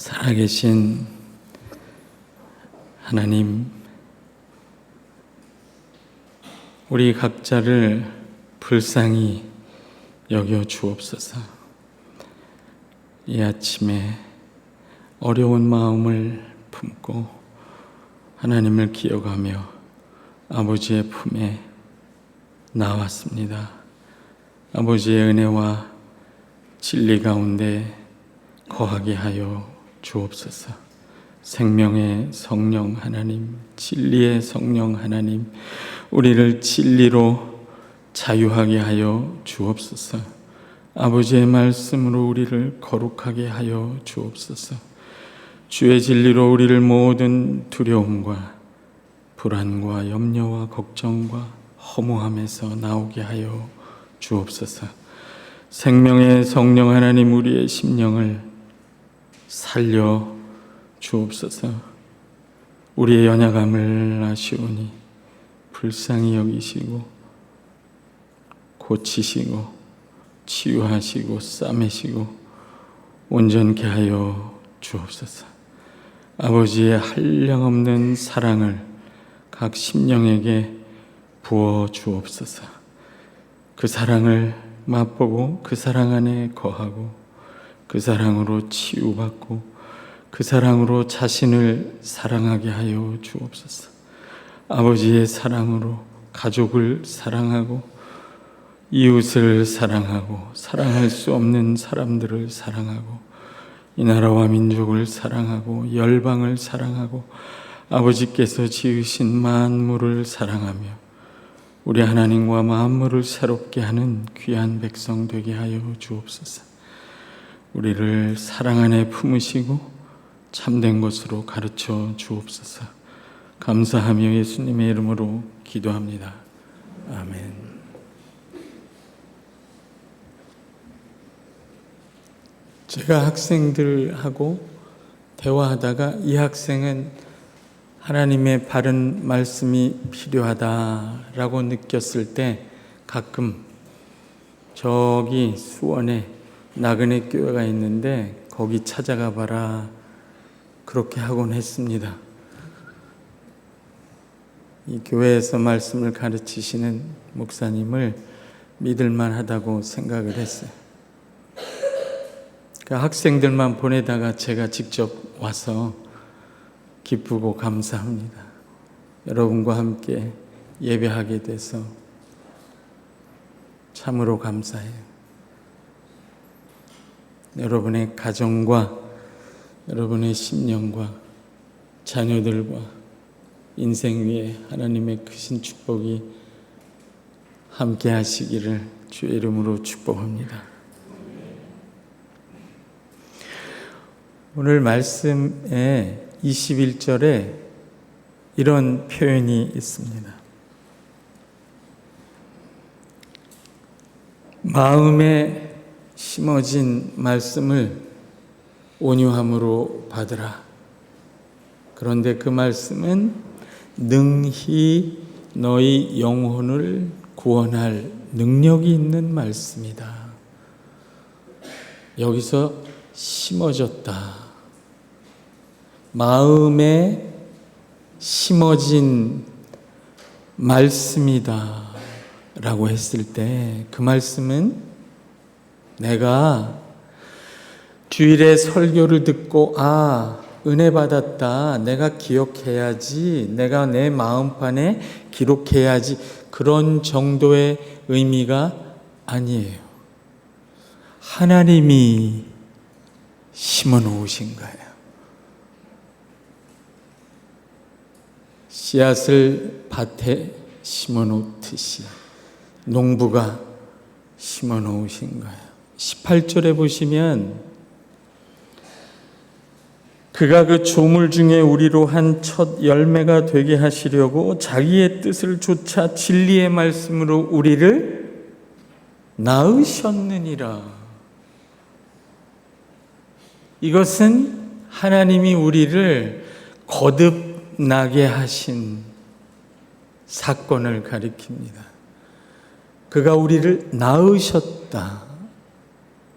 살아계신 하나님, 우리 각자를 불쌍히 여겨 주옵소서. 이 아침에 어려운 마음을 품고 하나님을 기억하며 아버지의 품에 나왔습니다. 아버지의 은혜와 진리 가운데 거하게 하여 주옵소서. 생명의 성령 하나님, 진리의 성령 하나님, 우리를 진리로 자유하게 하여 주옵소서. 아버지의 말씀으로 우리를 거룩하게 하여 주옵소서. 주의 진리로 우리를 모든 두려움과 불안과 염려와 걱정과 허무함에서 나오게 하여 주옵소서. 생명의 성령 하나님, 우리의 심령을 살려 주옵소서. 우리의 연약함을 아시오니 불쌍히 여기시고 고치시고 치유하시고 싸매시고 온전케 하여 주옵소서. 아버지의 한량없는 사랑을 각 심령에게 부어 주옵소서. 그 사랑을 맛보고 그 사랑 안에 거하고 그 사랑으로 치유받고 그 사랑으로 자신을 사랑하게 하여 주옵소서. 아버지의 사랑으로 가족을 사랑하고 이웃을 사랑하고 사랑할 수 없는 사람들을 사랑하고 이 나라와 민족을 사랑하고 열방을 사랑하고 아버지께서 지으신 만물을 사랑하며 우리 하나님과 만물을 새롭게 하는 귀한 백성 되게 하여 주옵소서. 우리를 사랑 안에 품으시고 참된 것으로 가르쳐 주옵소서. 감사하며 예수님의 이름으로 기도합니다. 아멘. 제가 학생들하고 대화하다가 이 학생은 하나님의 바른 말씀이 필요하다라고 느꼈을 때 가끔 저기 수원에 나그네 교회가 있는데 거기 찾아가 봐라 그렇게 하곤 했습니다. 이 교회에서 말씀을 가르치시는 목사님을 믿을만 하다고 생각을 했어요. 그 학생들만 보내다가 제가 직접 와서 기쁘고 감사합니다. 여러분과 함께 예배하게 돼서 참으로 감사해요. 여러분의 가정과 여러분의 심령과 자녀들과 인생 위에 하나님의 크신 축복이 함께 하시기를 주의 이름으로 축복합니다. 오늘 말씀에 21절에 이런 표현이 있습니다. 마음에 심어진 말씀을 온유함으로 받으라. 그런데 그 말씀은 능히 너희 영혼을 구원할 능력이 있는 말씀이다. 여기서 심어졌다. 마음에 심어진 말씀이다 라고 했을 때 그 말씀은 내가 주일에 설교를 듣고 은혜 받았다, 내가 기억해야지, 내가 내 마음판에 기록해야지, 그런 정도의 의미가 아니에요. 하나님이 심어 놓으신 거예요. 씨앗을 밭에 심어 놓듯이 농부가 심어 놓으신 거예요. 18절에 보시면 그가 그 조물 중에 우리로 한 첫 열매가 되게 하시려고 자기의 뜻을 좇아 진리의 말씀으로 우리를 낳으셨느니라. 이것은 하나님이 우리를 거듭나게 하신 사건을 가리킵니다. 그가 우리를 낳으셨다.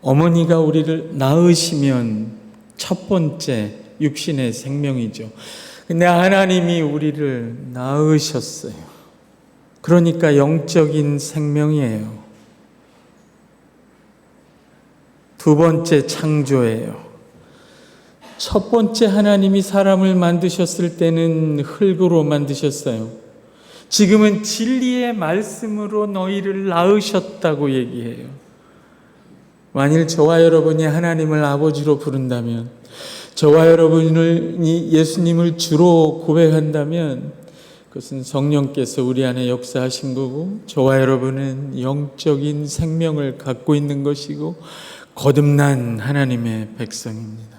어머니가 우리를 낳으시면 첫 번째 육신의 생명이죠. 근데 하나님이 우리를 낳으셨어요. 그러니까 영적인 생명이에요. 두 번째 창조예요. 첫 번째 하나님이 사람을 만드셨을 때는 흙으로 만드셨어요. 지금은 진리의 말씀으로 너희를 낳으셨다고 얘기해요. 만일 저와 여러분이 하나님을 아버지로 부른다면, 저와 여러분이 예수님을 주로 고백한다면 그것은 성령께서 우리 안에 역사하신 거고, 저와 여러분은 영적인 생명을 갖고 있는 것이고 거듭난 하나님의 백성입니다.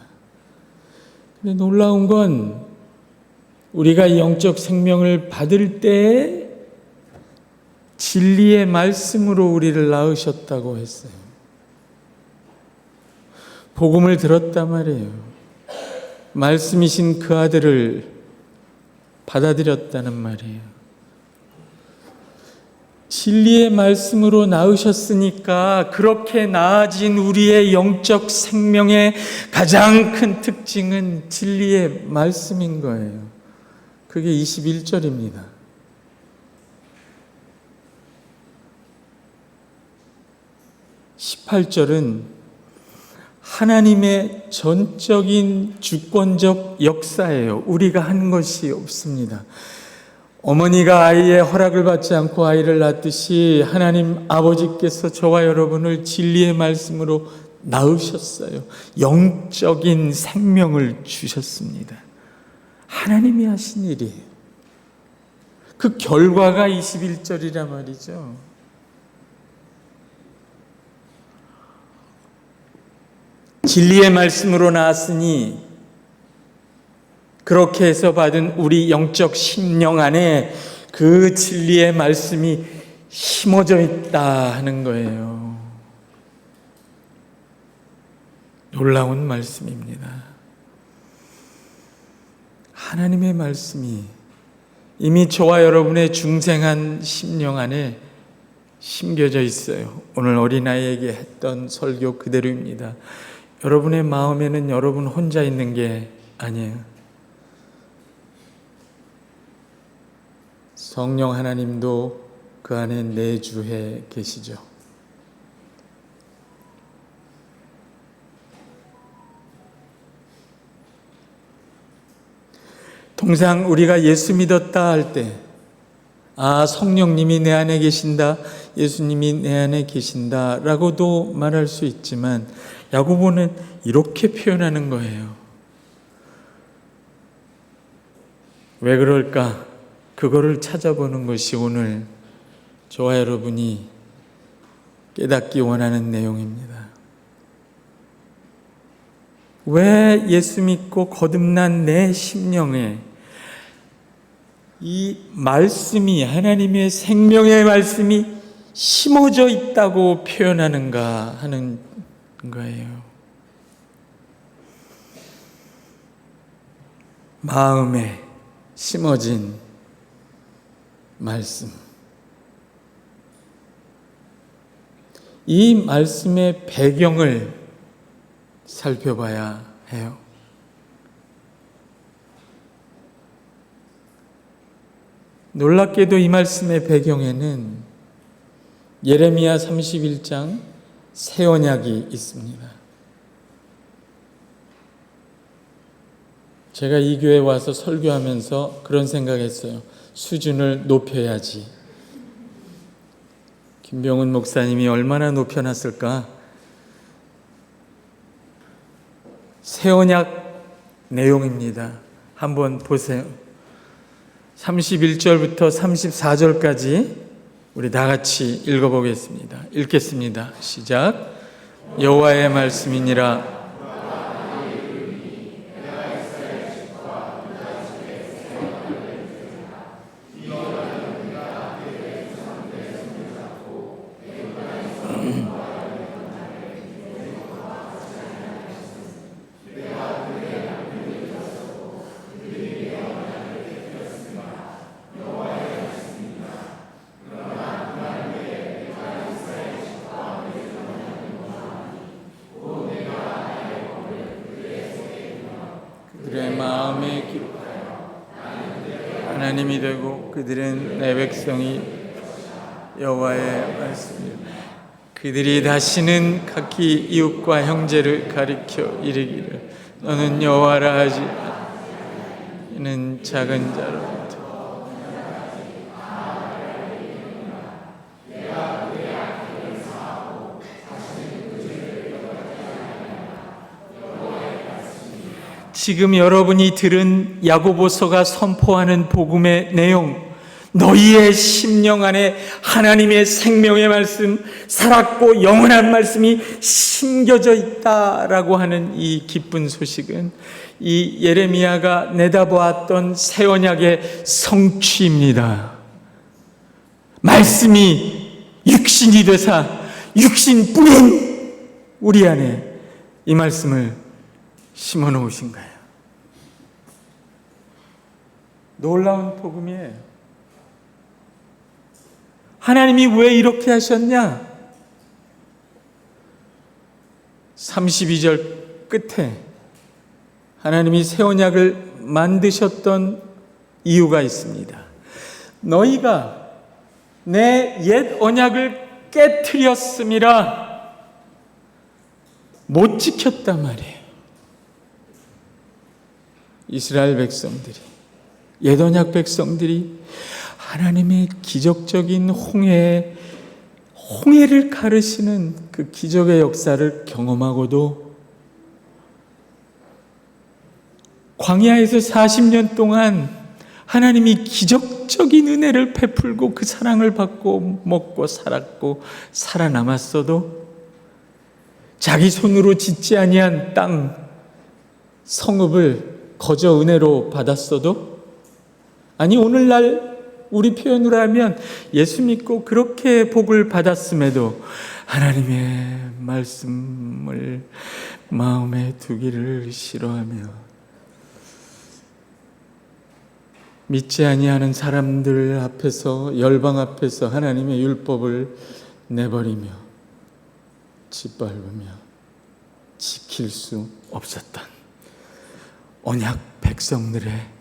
근데 놀라운 건 우리가 영적 생명을 받을 때 진리의 말씀으로 우리를 낳으셨다고 했어요. 복음을 들었단 말이에요. 말씀이신 그 아들을 받아들였다는 말이에요. 진리의 말씀으로 낳으셨으니까 그렇게 나아진 우리의 영적 생명의 가장 큰 특징은 진리의 말씀인 거예요. 그게 21절입니다. 18절은 하나님의 전적인 주권적 역사예요. 우리가 한 것이 없습니다. 어머니가 아이의 허락을 받지 않고 아이를 낳듯이 하나님 아버지께서 저와 여러분을 진리의 말씀으로 낳으셨어요. 영적인 생명을 주셨습니다. 하나님이 하신 일이에요. 그 결과가 21절이란 말이죠. 진리의 말씀으로 나왔으니 그렇게 해서 받은 우리 영적 심령 안에 그 진리의 말씀이 심어져 있다 하는 거예요. 놀라운 말씀입니다. 하나님의 말씀이 이미 저와 여러분의 중생한 심령 안에 심겨져 있어요. 오늘 어린아이에게 했던 설교 그대로입니다. 여러분의 마음에는 여러분 혼자 있는 게 아니에요. 성령 하나님도 그 안에 내주해 계시죠. 통상 우리가 예수 믿었다 할 때, 아, 성령님이 내 안에 계신다, 예수님이 내 안에 계신다 라고도 말할 수 있지만 야고보는 이렇게 표현하는 거예요. 왜 그럴까? 그거를 찾아보는 것이 오늘 저와 여러분이 깨닫기 원하는 내용입니다. 왜 예수 믿고 거듭난 내 심령에 이 말씀이, 하나님의 생명의 말씀이 심어져 있다고 표현하는가 하는 거예요. 마음에 심어진 말씀. 이 말씀의 배경을 살펴봐야 해요. 놀랍게도 이 말씀의 배경에는 예레미야 31장 새 언약이 있습니다. 제가 이 교회에 와서 설교하면서 그런 생각했어요. 수준을 높여야지. 김병훈 목사님이 얼마나 높여놨을까? 새 언약 내용입니다. 한번 보세요. 31절부터 34절까지 우리 다 같이 읽어보겠습니다. 읽겠습니다. 시작. 여호와의 말씀이니라. 그들의 마음에 기록하여 하나님이 되고 그들은 내 백성이 여호와의 말씀이요 그들이 다시는 각기 이웃과 형제를 가리켜 이르기를 너는 여호와라 하지 이는 작은 자로부터 지금 여러분이 들은 야고보서가 선포하는 복음의 내용, 너희의 심령 안에 하나님의 생명의 말씀, 살았고 영원한 말씀이 심겨져 있다라고 하는 이 기쁜 소식은 이 예레미야가 내다보았던 새 언약의 성취입니다. 말씀이 육신이 되사 육신 뿌린 우리 안에 이 말씀을 심어 놓으신 거예요. 놀라운 복음이에요. 하나님이 왜 이렇게 하셨냐? 32절 끝에 하나님이 새 언약을 만드셨던 이유가 있습니다. 너희가 내 옛 언약을 깨트렸음이라 못 지켰단 말이에요. 이스라엘 백성들이, 옛 언약 백성들이 하나님의 기적적인 홍해를 가르시는 그 기적의 역사를 경험하고도 광야에서 40년 동안 하나님이 기적적인 은혜를 베풀고 그 사랑을 받고 먹고 살았고 살아남았어도 자기 손으로 짓지 아니한 땅 성읍을 거저 은혜로 받았어도, 아니 오늘날 우리 표현으로 하면 예수 믿고 그렇게 복을 받았음에도 하나님의 말씀을 마음에 두기를 싫어하며 믿지 아니하는 사람들 앞에서, 열방 앞에서 하나님의 율법을 내버리며 짓밟으며 지킬 수 없었던 언약 백성들의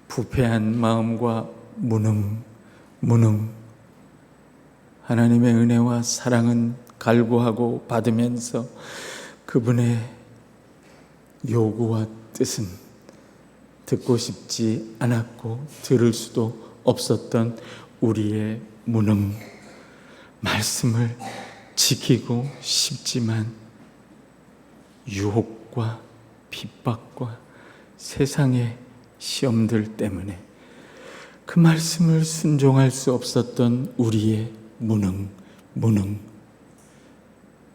부패한 마음과 무능, 하나님의 은혜와 사랑은 갈구하고 받으면서 그분의 요구와 뜻은 듣고 싶지 않았고 들을 수도 없었던 우리의 무능, 말씀을 지키고 싶지만 유혹과 핍박과 세상의 시험들 때문에 그 말씀을 순종할 수 없었던 우리의 무능,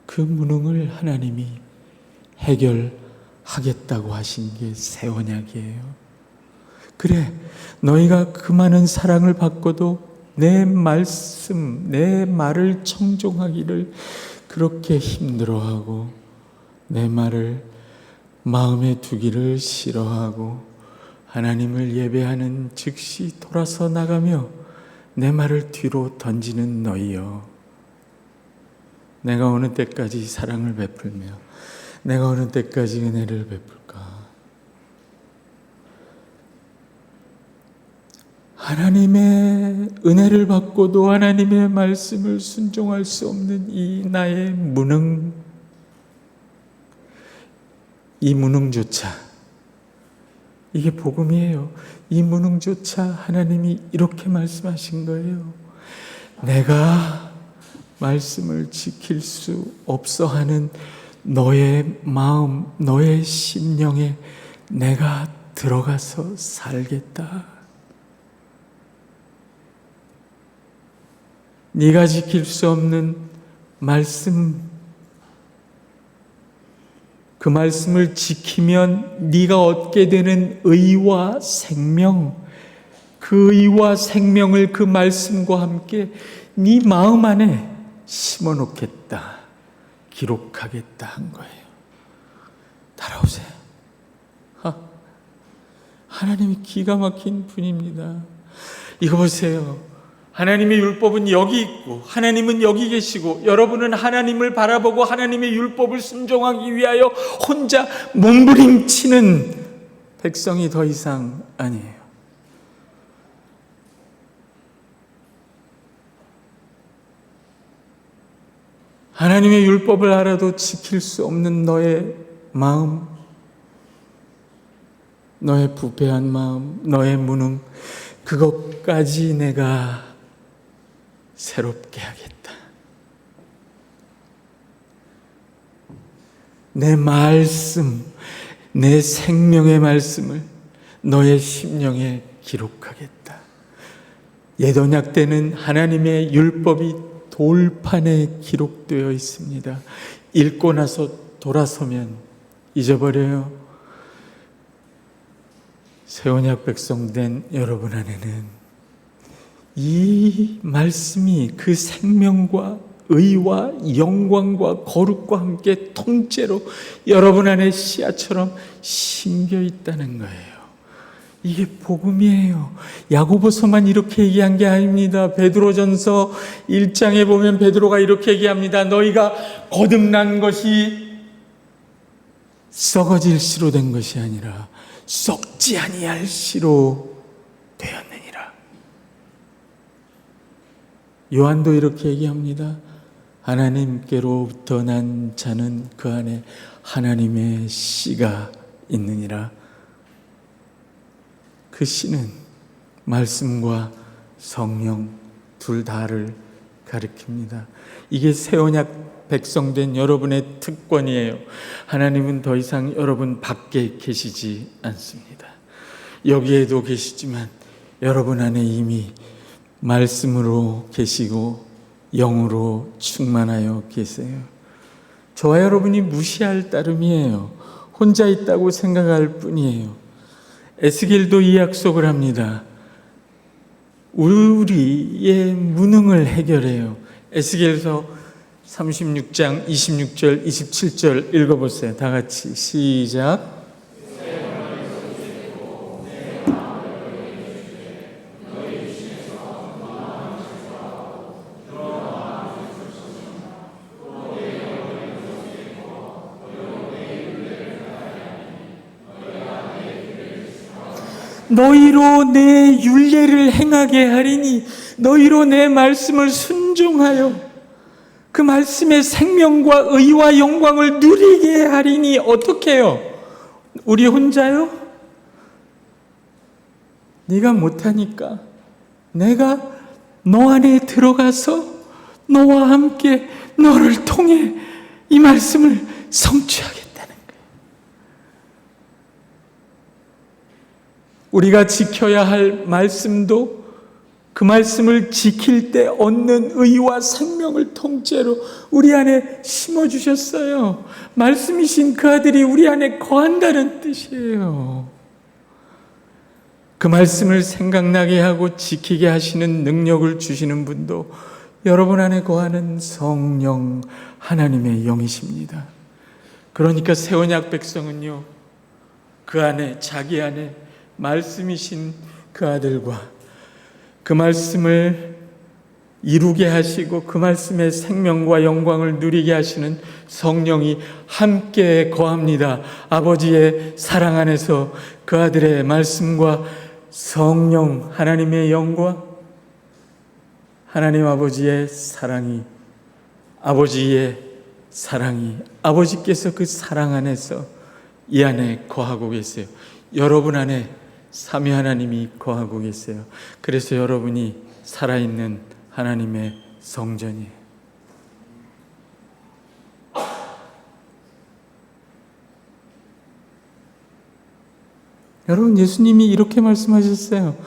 그 무능을 하나님이 해결하겠다고 하신 게 새 언약이에요. 그래, 너희가 그 많은 사랑을 받고도 내 말씀, 내 말을 청종하기를 그렇게 힘들어하고 내 말을 마음에 두기를 싫어하고 하나님을 예배하는 즉시 돌아서 나가며 내 말을 뒤로 던지는 너희여, 내가 어느 때까지 사랑을 베풀며 내가 어느 때까지 은혜를 베풀까? 하나님의 은혜를 받고도 하나님의 말씀을 순종할 수 없는 이 나의 무능, 이 무능조차, 이게 복음이에요. 이 무능조차 하나님이 이렇게 말씀하신 거예요. 내가 말씀을 지킬 수 없어 하는 너의 마음, 너의 심령에 내가 들어가서 살겠다. 네가 지킬 수 없는 말씀, 그 말씀을 지키면 네가 얻게 되는 의와 생명, 그 의와 생명을 그 말씀과 함께 네 마음 안에 심어놓겠다, 기록하겠다 한 거예요. 따라오세요. 하나님이 기가 막힌 분입니다. 이거 보세요. 하나님의 율법은 여기 있고 하나님은 여기 계시고 여러분은 하나님을 바라보고 하나님의 율법을 순종하기 위하여 혼자 몸부림치는 백성이 더 이상 아니에요. 하나님의 율법을 알아도 지킬 수 없는 너의 마음, 너의 부패한 마음, 너의 무능, 그것까지 내가 새롭게 하겠다. 내 말씀, 내 생명의 말씀을 너의 심령에 기록하겠다. 옛 언약 때는 하나님의 율법이 돌판에 기록되어 있습니다. 읽고 나서 돌아서면 잊어버려요. 새 언약 백성 된 여러분 안에는 이 말씀이 그 생명과 의와 영광과 거룩과 함께 통째로 여러분 안에 씨앗처럼 심겨 있다는 거예요. 이게 복음이에요. 야고보서만 이렇게 얘기한 게 아닙니다. 베드로전서 1장에 보면 베드로가 이렇게 얘기합니다. 너희가 거듭난 것이 썩어질 씨로 된 것이 아니라 썩지 아니할 씨로 되었느니라. 요한도 이렇게 얘기합니다. 하나님께로부터 난 자는 그 안에 하나님의 씨가 있느니라. 그 씨는 말씀과 성령 둘 다를 가리킵니다. 이게 새 언약 백성된 여러분의 특권이에요. 하나님은 더 이상 여러분 밖에 계시지 않습니다. 여기에도 계시지만 여러분 안에 이미 말씀으로 계시고 영으로 충만하여 계세요. 저와 여러분이 무시할 따름이에요. 혼자 있다고 생각할 뿐이에요. 에스겔도 이 약속을 합니다. 우리의 무능을 해결해요. 에스겔서 36장 26절 27절 읽어보세요. 다 같이 시작. 너희로 내 율례를 행하게 하리니 너희로 내 말씀을 순종하여 그 말씀의 생명과 의와 영광을 누리게 하리니. 어떻게 해요? 우리 혼자요? 네가 못하니까 내가 너 안에 들어가서 너와 함께 너를 통해 이 말씀을 성취하겠다는 거예요. 우리가 지켜야 할 말씀도 그 말씀을 지킬 때 얻는 의와 생명을 통째로 우리 안에 심어주셨어요. 말씀이신 그 아들이 우리 안에 거한다는 뜻이에요. 그 말씀을 생각나게 하고 지키게 하시는 능력을 주시는 분도 여러분 안에 거하는 성령 하나님의 영이십니다. 그러니까 새 언약 백성은요, 그 안에 자기 안에 말씀이신 그 아들과 그 말씀을 이루게 하시고 그 말씀의 생명과 영광을 누리게 하시는 성령이 함께 거합니다. 아버지의 사랑 안에서 그 아들의 말씀과 성령 하나님의 영과 하나님 아버지의 사랑이 아버지께서 그 사랑 안에서 이 안에 거하고 계세요. 여러분 안에 삼위 하나님이 거하고 계세요. 그래서 여러분이 살아있는 하나님의 성전이에요. 여러분, 예수님이 이렇게 말씀하셨어요.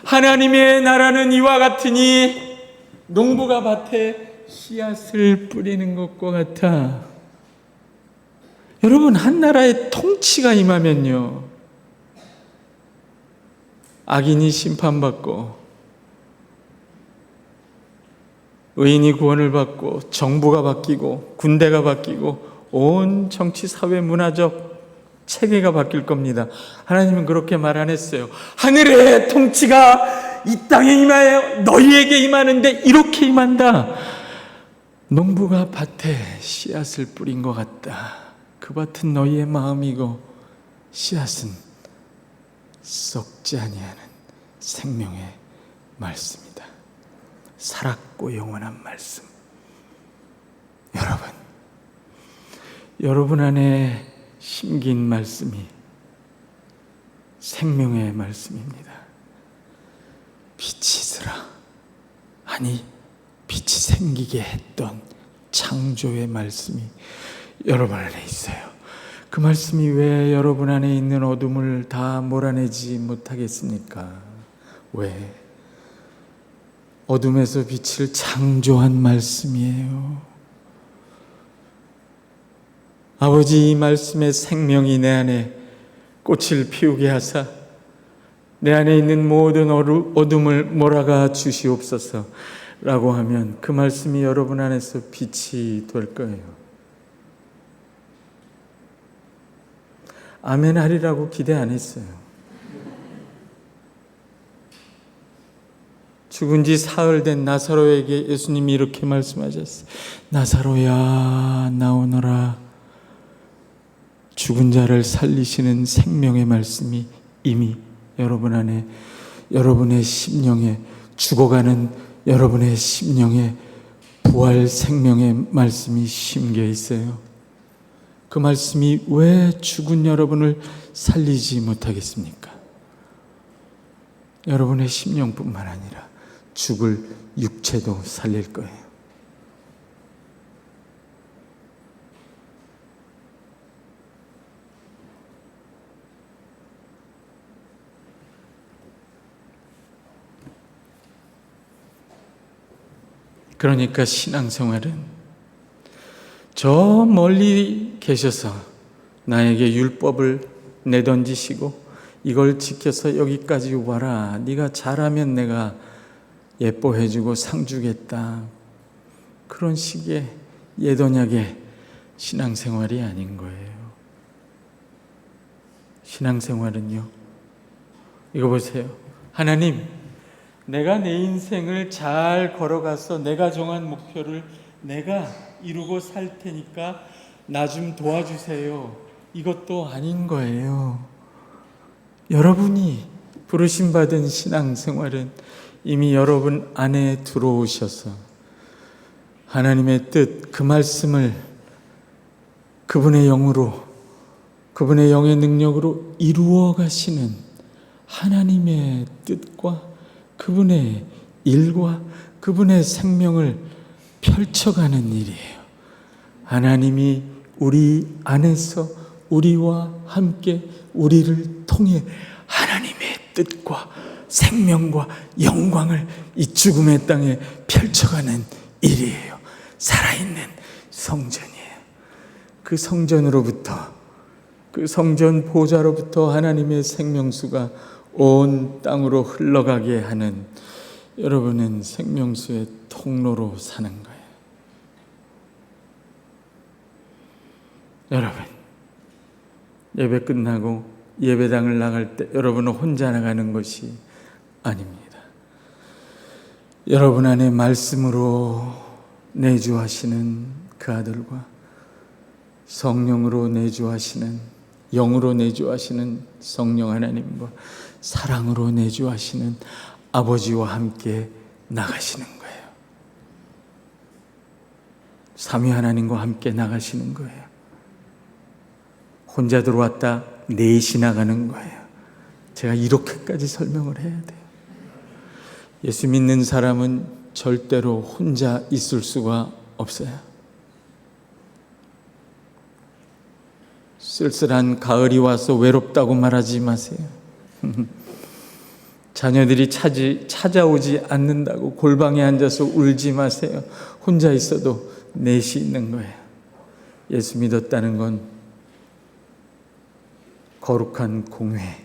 하나님의 나라는 이와 같으니 농부가 밭에 씨앗을 뿌리는 것과 같아. 여러분, 한 나라의 통치가 임하면요, 악인이 심판받고 의인이 구원을 받고 정부가 바뀌고 군대가 바뀌고 온 정치, 사회, 문화적 체계가 바뀔 겁니다. 하나님은 그렇게 말 안 했어요. 하늘의 통치가 이 땅에 임하여 너희에게 임하는데 이렇게 임한다. 농부가 밭에 씨앗을 뿌린 것 같다. 그 밭은 너희의 마음이고 씨앗은 썩지 아니하는 생명의 말씀이다. 살았고 영원한 말씀. 여러분 안에 심긴 말씀이 생명의 말씀입니다. 빛이 있으라. 아니, 빛이 생기게 했던 창조의 말씀이 여러분 안에 있어요. 그 말씀이 왜 여러분 안에 있는 어둠을 다 몰아내지 못하겠습니까? 왜? 어둠에서 빛을 창조한 말씀이에요. 아버지, 이 말씀의 생명이 내 안에 꽃을 피우게 하사 내 안에 있는 모든 어둠을 몰아가 주시옵소서 라고 하면 그 말씀이 여러분 안에서 빛이 될 거예요. 아멘 하리라고 기대 안 했어요. 죽은 지 사흘 된 나사로에게 예수님이 이렇게 말씀하셨어요. 나사로야, 나오너라. 죽은 자를 살리시는 생명의 말씀이 이미 여러분 안에, 여러분의 심령에, 죽어가는 여러분의 심령에 부활 생명의 말씀이 심겨 있어요. 그 말씀이 왜 죽은 여러분을 살리지 못하겠습니까? 여러분의 심령뿐만 아니라 죽을 육체도 살릴 거예요. 그러니까 신앙생활은 저 멀리 계셔서 나에게 율법을 내던지시고 이걸 지켜서 여기까지 와라. 네가 잘하면 내가 예뻐해주고 상 주겠다. 그런 식의 예언약의 신앙생활이 아닌 거예요. 신앙생활은요, 이거 보세요. 하나님, 내가 내 인생을 잘 걸어가서 내가 정한 목표를 내가 이루고 살 테니까 나 좀 도와주세요. 이것도 아닌 거예요. 여러분이 부르심 받은 신앙생활은 이미 여러분 안에 들어오셔서 하나님의 뜻, 그 말씀을 그분의 영으로, 그분의 영의 능력으로 이루어 가시는 하나님의 뜻과 그분의 일과 그분의 생명을 펼쳐가는 일이에요. 하나님이 우리 안에서 우리와 함께 우리를 통해 하나님의 뜻과 생명과 영광을 이 죽음의 땅에 펼쳐가는 일이에요. 살아있는 성전이에요. 그 성전으로부터, 그 성전 보좌로부터 하나님의 생명수가 온 땅으로 흘러가게 하는, 여러분은 생명수의 통로로 사는 거예요. 여러분, 예배 끝나고 예배당을 나갈 때 여러분은 혼자 나가는 것이 아닙니다. 여러분 안에 말씀으로 내주하시는 그 아들과 성령으로 내주하시는, 영으로 내주하시는 성령 하나님과 사랑으로 내주하시는 아버지와 함께 나가시는 거예요. 삼위 하나님과 함께 나가시는 거예요. 혼자 들어왔다 넷이 나가는 거예요. 제가 이렇게까지 설명을 해야 돼요. 예수 믿는 사람은 절대로 혼자 있을 수가 없어요. 쓸쓸한 가을이 와서 외롭다고 말하지 마세요. 자녀들이 찾아오지 않는다고 골방에 앉아서 울지 마세요. 혼자 있어도 넷이 있는 거예요. 예수 믿었다는 건 거룩한 공회,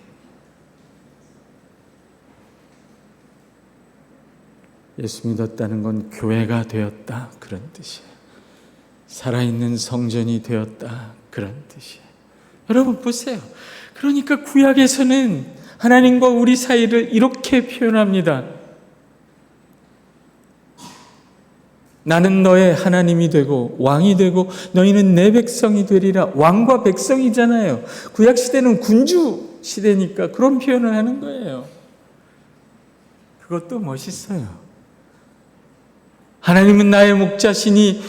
예수 믿었다는 건 교회가 되었다, 그런 뜻이에요. 살아있는 성전이 되었다, 그런 뜻이에요. 여러분 보세요. 그러니까 구약에서는 하나님과 우리 사이를 이렇게 표현합니다. 나는 너의 하나님이 되고 왕이 되고 너희는 내 백성이 되리라. 왕과 백성이잖아요. 구약시대는 군주 시대니까 그런 표현을 하는 거예요. 그것도 멋있어요. 하나님은 나의 목자시니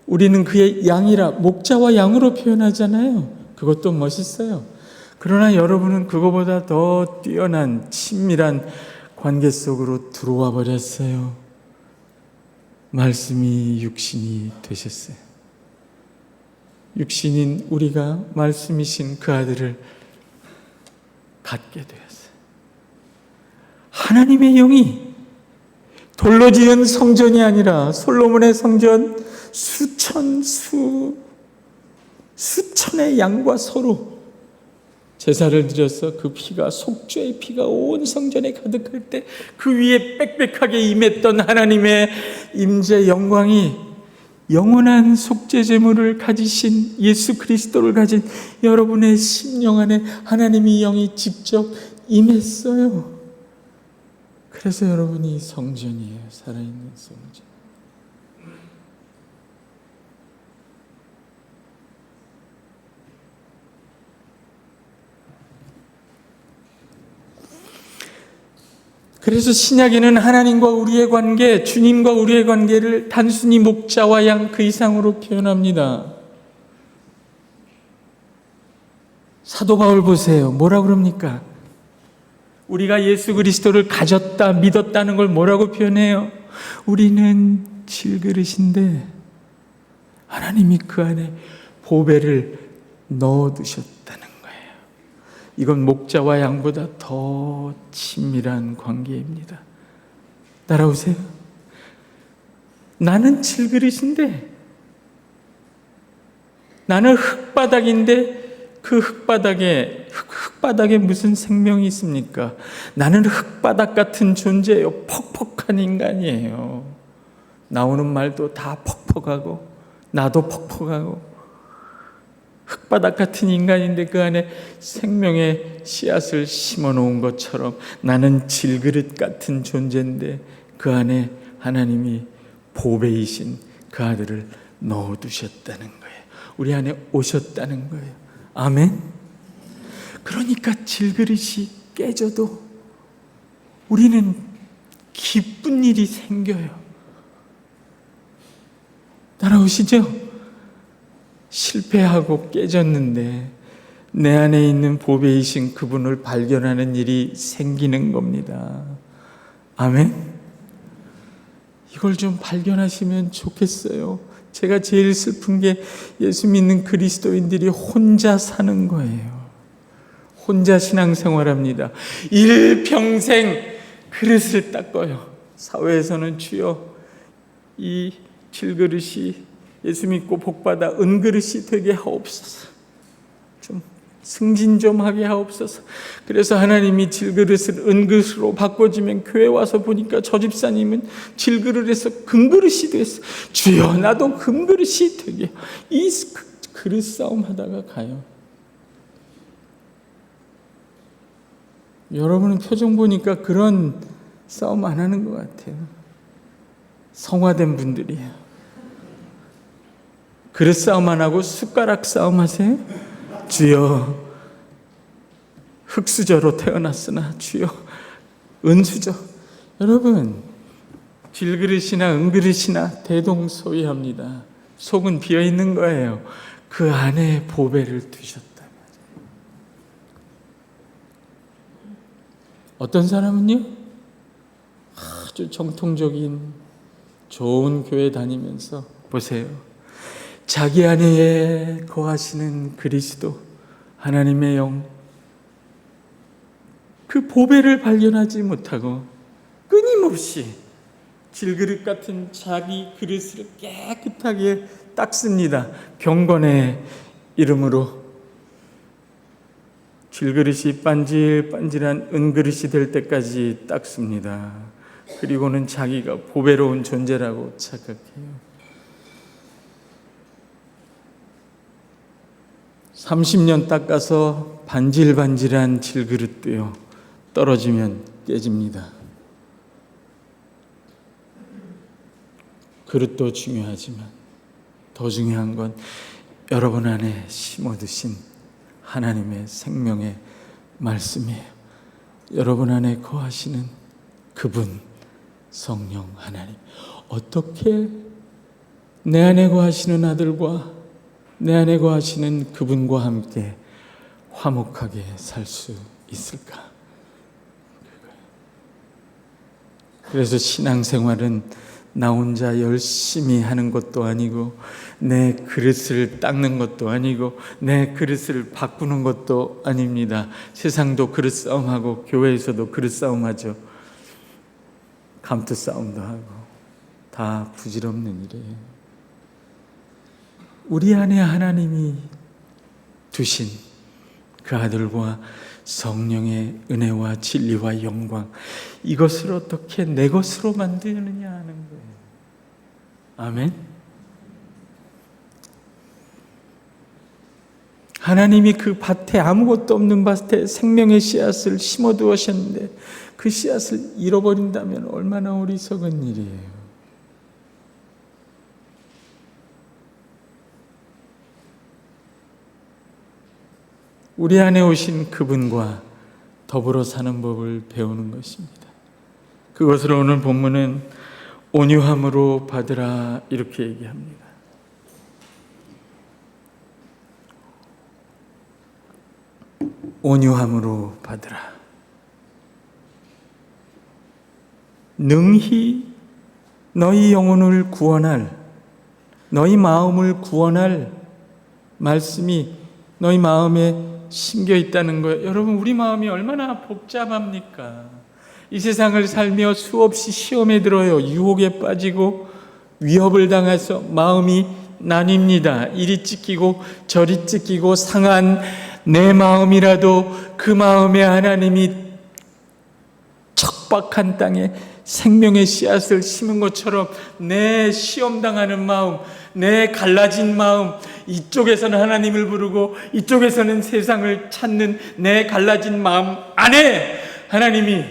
우리는 그의 양이라 목자와 양으로 표현하잖아요. 그것도 멋있어요. 그러나 여러분은 그거보다 더 뛰어난 친밀한 관계 속으로 들어와 버렸어요. 말씀이 육신이 되셨어요. 육신인 우리가 말씀이신 그 아들을 갖게 되었어요. 하나님의 영이 돌로 지은 성전이 아니라 솔로몬의 성전 수천의 양과 서로 제사를 드려서 그 피가 속죄의 피가 온 성전에 가득할 때 그 위에 빽빽하게 임했던 하나님의 임재 영광이 영원한 속죄 제물을 가지신 예수 그리스도를 가진 여러분의 심령 안에 하나님의 영이 직접 임했어요. 그래서 여러분이 성전이에요. 살아있는 성전. 그래서 신약에는 하나님과 우리의 관계, 주님과 우리의 관계를 단순히 목자와 양 그 이상으로 표현합니다. 사도 바울 보세요. 뭐라 그럽니까? 우리가 예수 그리스도를 가졌다, 믿었다는 걸 뭐라고 표현해요? 우리는 질그릇인데 하나님이 그 안에 보배를 넣어두셨다는 거예요. 이건 목자와 양보다 더 친밀한 관계입니다. 따라오세요. 나는 질그릇인데, 나는 흙바닥인데 그 흙바닥에 무슨 생명이 있습니까? 나는 흙바닥 같은 존재예요. 퍽퍽한 인간이에요. 나오는 말도 다 퍽퍽하고 나도 퍽퍽하고 흙바닥 같은 인간인데 그 안에 생명의 씨앗을 심어 놓은 것처럼 나는 질그릇 같은 존재인데 그 안에 하나님이 보배이신 그 아들을 넣어두셨다는 거예요. 우리 안에 오셨다는 거예요. 아멘. 그러니까 질그릇이 깨져도 우리는 기쁜 일이 생겨요. 따라오시죠? 실패하고 깨졌는데 내 안에 있는 보배이신 그분을 발견하는 일이 생기는 겁니다. 아멘. 이걸 좀 발견하시면 좋겠어요. 제가 제일 슬픈 게 예수 믿는 그리스도인들이 혼자 사는 거예요. 혼자 신앙생활합니다. 일평생 그릇을 닦아요. 사회에서는 주여 이 질그릇이 예수 믿고 복받아 은그릇이 되게 하옵소서. 좀 승진 좀 하게 하옵소서. 그래서 하나님이 질그릇을 은그릇으로 바꿔주면 교회 와서 보니까 저 집사님은 질그릇에서 금그릇이 됐어. 주여 나도 금그릇이 되게. 이 그릇 싸움 하다가 가요. 여러분은 표정 보니까 그런 싸움 안 하는 것 같아요. 성화된 분들이에요. 그릇 싸움 안 하고 숟가락 싸움 하세요? 주여 흙수저로 태어났으나 주여 은수저. 여러분 질그릇이나 은그릇이나 대동소이합니다. 속은 비어있는 거예요. 그 안에 보배를 두셨다. 어떤 사람은요 아주 정통적인 좋은 교회 다니면서 보세요. 자기 안에 거하시는 그리스도 하나님의 영, 그 보배를 발견하지 못하고 끊임없이 질그릇 같은 자기 그릇을 깨끗하게 닦습니다. 경건의 이름으로 질그릇이 반질반질한 은그릇이 될 때까지 닦습니다. 그리고는 자기가 보배로운 존재라고 착각해요. 30년 닦아서 반질반질한 질그릇도요 떨어지면 깨집니다. 그릇도 중요하지만 더 중요한 건 여러분 안에 심어두신 하나님의 생명의 말씀이에요. 여러분 안에 거하시는 그분, 성령 하나님. 어떻게 내 안에 거하시는 아들과 내 안에 거하시는 그분과 함께 화목하게 살 수 있을까? 그래서 신앙생활은 나 혼자 열심히 하는 것도 아니고, 내 그릇을 닦는 것도 아니고, 내 그릇을 바꾸는 것도 아닙니다. 세상도 그릇 싸움하고 교회에서도 그릇 싸움하죠. 감투 싸움도 하고. 다 부질없는 일이에요. 우리 안에 하나님이 두신 그 아들과 성령의 은혜와 진리와 영광, 이것을 어떻게 내 것으로 만드느냐 하는 거예요. 아멘. 하나님이 그 밭에, 아무것도 없는 밭에 생명의 씨앗을 심어 두었는데 그 씨앗을 잃어버린다면 얼마나 어리석은 일이에요. 우리 안에 오신 그분과 더불어 사는 법을 배우는 것입니다. 그것을 오늘 본문은 온유함으로 받으라 이렇게 얘기합니다. 온유함으로 받으라. 능히 너희 영혼을 구원할, 너희 마음을 구원할 말씀이 너희 마음에 심겨 있다는 거예요. 여러분, 우리 마음이 얼마나 복잡합니까? 이 세상을 살며 수없이 시험에 들어요. 유혹에 빠지고 위협을 당해서 마음이 나뉩니다. 이리 찢기고 저리 찢기고 상한 내 마음이라도 그 마음에 하나님이 척박한 땅에 생명의 씨앗을 심은 것처럼 내 시험당하는 마음, 내 갈라진 마음, 이쪽에서는 하나님을 부르고 이쪽에서는 세상을 찾는 내 갈라진 마음 안에 하나님이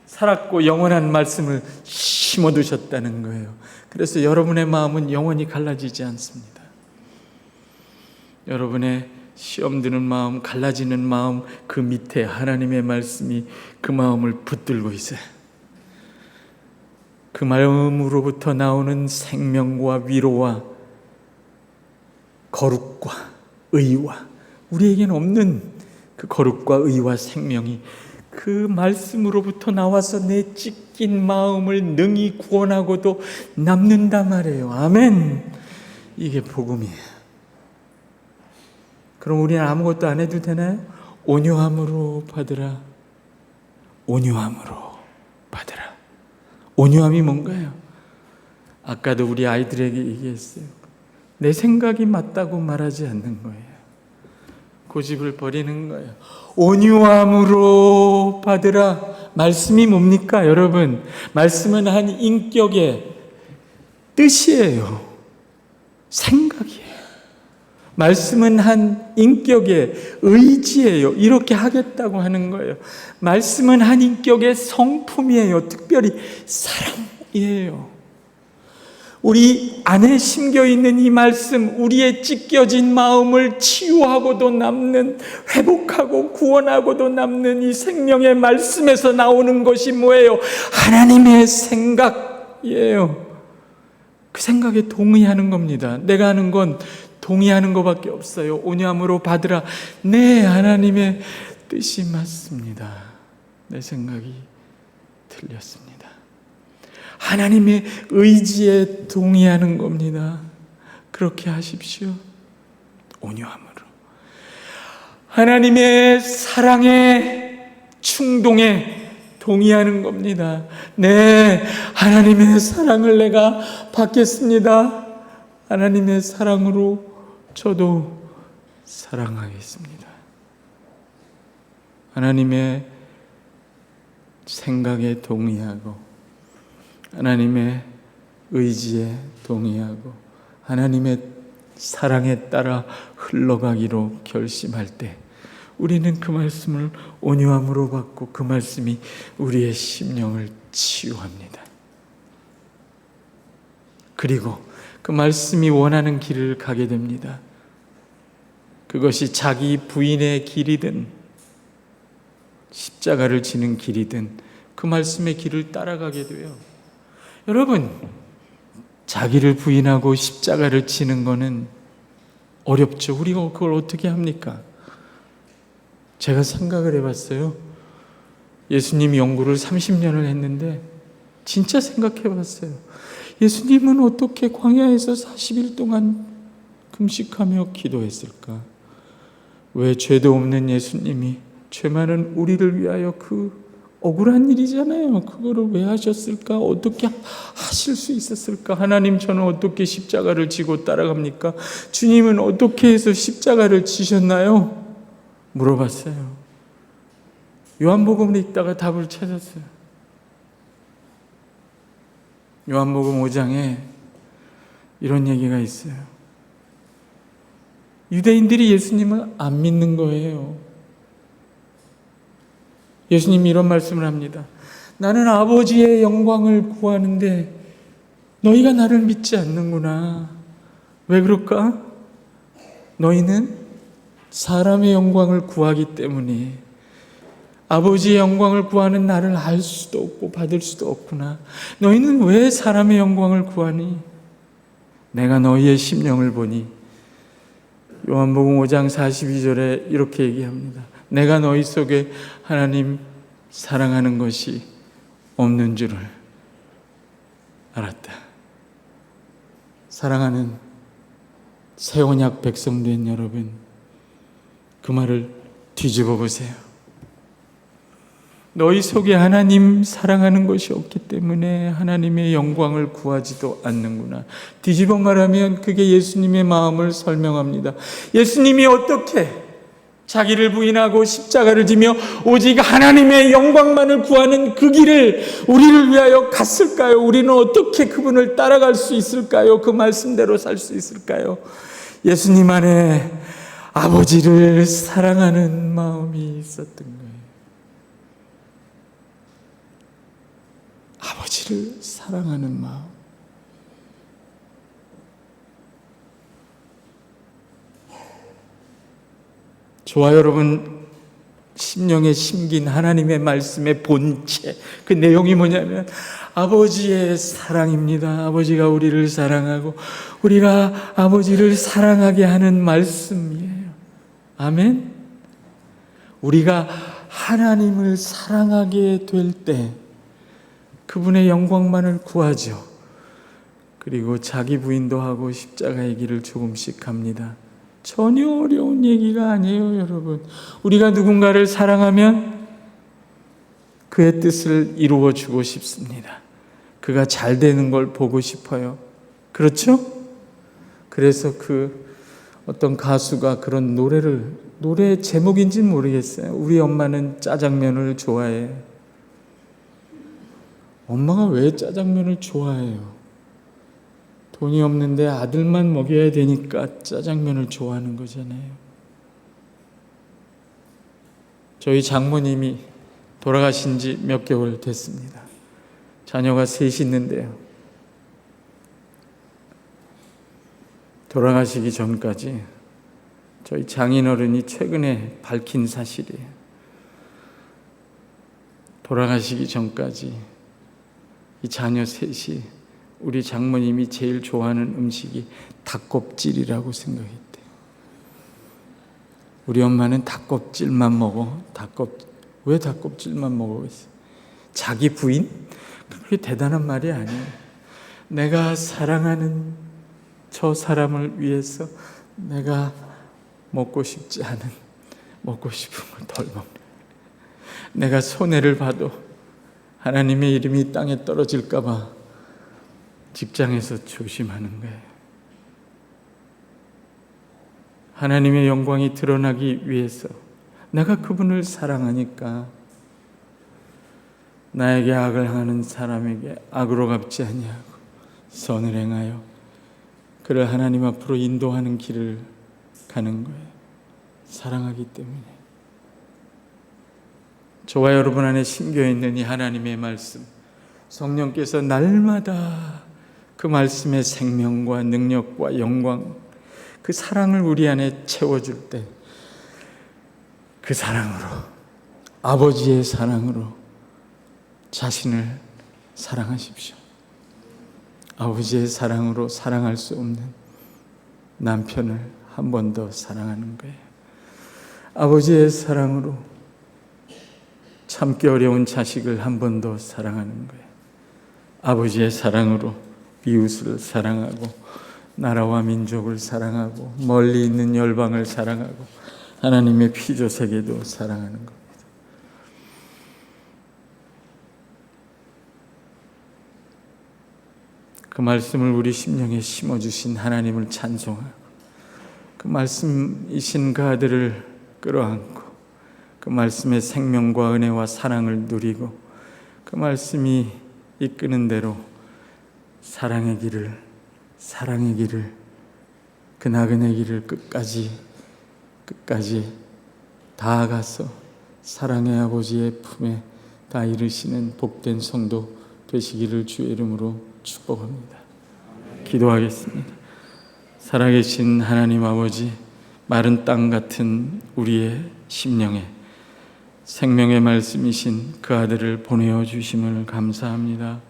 살았고 영원한 말씀을 심어두셨다는 거예요. 그래서 여러분의 마음은 영원히 갈라지지 않습니다. 여러분의 시험 드는 마음, 갈라지는 마음, 그 밑에 하나님의 말씀이 그 마음을 붙들고 있어요. 그 마음으로부터 나오는 생명과 위로와 거룩과 의와, 우리에게는 없는 그 거룩과 의와 생명이 그 말씀으로부터 나와서 내 찢긴 마음을 능히 구원하고도 남는단 말이에요. 아멘. 이게 복음이에요. 그럼 우리는 아무것도 안 해도 되나요? 온유함으로 받으라. 온유함으로 받으라. 온유함이 뭔가요? 아까도 우리 아이들에게 얘기했어요. 내 생각이 맞다고 말하지 않는 거예요. 고집을 버리는 거예요. 온유함으로 받으라. 말씀이 뭡니까, 여러분? 말씀은 한 인격의 뜻이에요. 생각이에요. 말씀은 한 인격의 의지예요. 이렇게 하겠다고 하는 거예요. 말씀은 한 인격의 성품이에요. 특별히 사랑이에요. 우리 안에 심겨있는 이 말씀, 우리의 찢겨진 마음을 치유하고도 남는, 회복하고 구원하고도 남는 이 생명의 말씀에서 나오는 것이 뭐예요? 하나님의 생각이에요. 그 생각에 동의하는 겁니다. 내가 하는 건 동의하는 것밖에 없어요. 온유함으로 받으라. 네, 하나님의 뜻이 맞습니다. 내 생각이 틀렸습니다. 하나님의 의지에 동의하는 겁니다. 그렇게 하십시오. 온유함으로. 하나님의 사랑의 충동에 동의하는 겁니다. 네, 하나님의 사랑을 내가 받겠습니다. 하나님의 사랑으로 저도 사랑하겠습니다. 하나님의 생각에 동의하고, 하나님의 의지에 동의하고, 하나님의 사랑에 따라 흘러가기로 결심할 때 우리는 그 말씀을 온유함으로 받고 그 말씀이 우리의 심령을 치유합니다. 그리고 그 말씀이 원하는 길을 가게 됩니다. 그것이 자기 부인의 길이든 십자가를 지는 길이든 그 말씀의 길을 따라가게 돼요. 여러분, 자기를 부인하고 십자가를 지는 거는 어렵죠. 우리가 그걸 어떻게 합니까? 제가 생각을 해봤어요. 예수님이 연구를 30년을 했는데 진짜 생각해봤어요. 예수님은 어떻게 광야에서 40일 동안 금식하며 기도했을까? 왜 죄도 없는 예수님이 죄 많은 우리를 위하여 그 억울한 일이잖아요. 그거를 왜 하셨을까? 어떻게 하실 수 있었을까? 하나님, 저는 어떻게 십자가를 지고 따라갑니까? 주님은 어떻게 해서 십자가를 지셨나요? 물어봤어요. 요한복음을 읽다가 답을 찾았어요. 요한복음 5장에 이런 얘기가 있어요. 유대인들이 예수님을 안 믿는 거예요. 예수님이 이런 말씀을 합니다. 나는 아버지의 영광을 구하는데 너희가 나를 믿지 않는구나. 왜 그럴까? 너희는 사람의 영광을 구하기 때문에 아버지의 영광을 구하는 나를 알 수도 없고 받을 수도 없구나. 너희는 왜 사람의 영광을 구하니? 내가 너희의 심령을 보니. 요한복음 5장 42절에 이렇게 얘기합니다. 내가 너희 속에 하나님 사랑하는 것이 없는 줄을 알았다. 사랑하는 새 언약 백성된 여러분, 그 말을 뒤집어 보세요. 너희 속에 하나님 사랑하는 것이 없기 때문에 하나님의 영광을 구하지도 않는구나. 뒤집어 말하면 그게 예수님의 마음을 설명합니다. 예수님이 어떻게 자기를 부인하고 십자가를 지며 오직 하나님의 영광만을 구하는 그 길을 우리를 위하여 갔을까요? 우리는 어떻게 그분을 따라갈 수 있을까요? 그 말씀대로 살 수 있을까요? 예수님 안에 아버지를 사랑하는 마음이 있었던 거예요. 아버지를 사랑하는 마음. 저와 여러분 심령에 심긴 하나님의 말씀의 본체, 그 내용이 뭐냐면 아버지의 사랑입니다. 아버지가 우리를 사랑하고 우리가 아버지를 사랑하게 하는 말씀이에요. 아멘. 우리가 하나님을 사랑하게 될 때 그분의 영광만을 구하죠. 그리고 자기 부인도 하고 십자가의 길을 조금씩 갑니다. 전혀 어려운 얘기가 아니에요, 여러분. 우리가 누군가를 사랑하면 그의 뜻을 이루어 주고 싶습니다. 그가 잘 되는 걸 보고 싶어요. 그렇죠? 그래서 어떤 가수가 그런 노래 제목인지는 모르겠어요. 우리 엄마는 짜장면을 좋아해. 엄마가 왜 짜장면을 좋아해요? 돈이 없는데 아들만 먹여야 되니까 짜장면을 좋아하는 거잖아요. 저희 장모님이 돌아가신 지 몇 개월 됐습니다. 자녀가 셋이 있는데요. 돌아가시기 전까지 저희 장인어른이 최근에 밝힌 사실이에요. 돌아가시기 전까지 이 자녀 셋이 우리 장모님이 제일 좋아하는 음식이 닭껍질이라고 생각했대요. 우리 엄마는 닭껍질만 먹어. 왜 닭껍질만 먹어? 자기 부인? 그렇게 대단한 말이 아니에요. 내가 사랑하는 저 사람을 위해서 내가 먹고 싶지 않은, 먹고 싶은 걸 덜 먹는. 내가 손해를 봐도 하나님의 이름이 땅에 떨어질까 봐 직장에서 조심하는 거예요. 하나님의 영광이 드러나기 위해서 내가 그분을 사랑하니까 나에게 악을 하는 사람에게 악으로 갚지 아니하고 선을 행하여 그를 하나님 앞으로 인도하는 길을 가는 거예요. 사랑하기 때문에. 저와 여러분 안에 심겨있는 이 하나님의 말씀, 성령께서 날마다 그 말씀의 생명과 능력과 영광, 그 사랑을 우리 안에 채워줄 때 그 사랑으로 아버지의 사랑으로 자신을 사랑하십시오. 아버지의 사랑으로 사랑할 수 없는 남편을 한 번 더 사랑하는 거예요. 아버지의 사랑으로 참기 어려운 자식을 한 번 더 사랑하는 거예요. 아버지의 사랑으로 이웃을 사랑하고 나라와 민족을 사랑하고 멀리 있는 열방을 사랑하고 하나님의 피조세계도 사랑하는 겁니다. 그 말씀을 우리 심령에 심어주신 하나님을 찬송하고 그 말씀이신 그 아들을 끌어안고 그 말씀의 생명과 은혜와 사랑을 누리고 그 말씀이 이끄는 대로 사랑의 길을 그 나그네 길을 끝까지 다가가서 사랑의 아버지의 품에 다 이르시는 복된 성도 되시기를 주의 이름으로 축복합니다. 기도하겠습니다. 살아계신 하나님 아버지, 마른 땅 같은 우리의 심령에 생명의 말씀이신 그 아들을 보내어 주심을 감사합니다.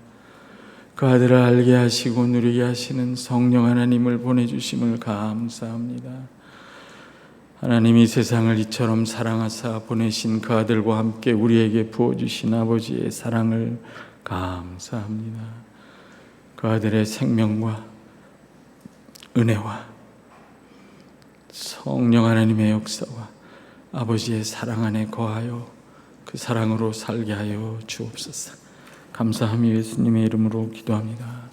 그 아들을 알게 하시고 누리게 하시는 성령 하나님을 보내주심을 감사합니다. 하나님이 세상을 이처럼 사랑하사 보내신 그 아들과 함께 우리에게 부어주신 아버지의 사랑을 감사합니다. 그 아들의 생명과 은혜와 성령 하나님의 역사와 아버지의 사랑 안에 거하여 그 사랑으로 살게 하여 주옵소서. 감사함이 예수님의 이름으로 기도합니다.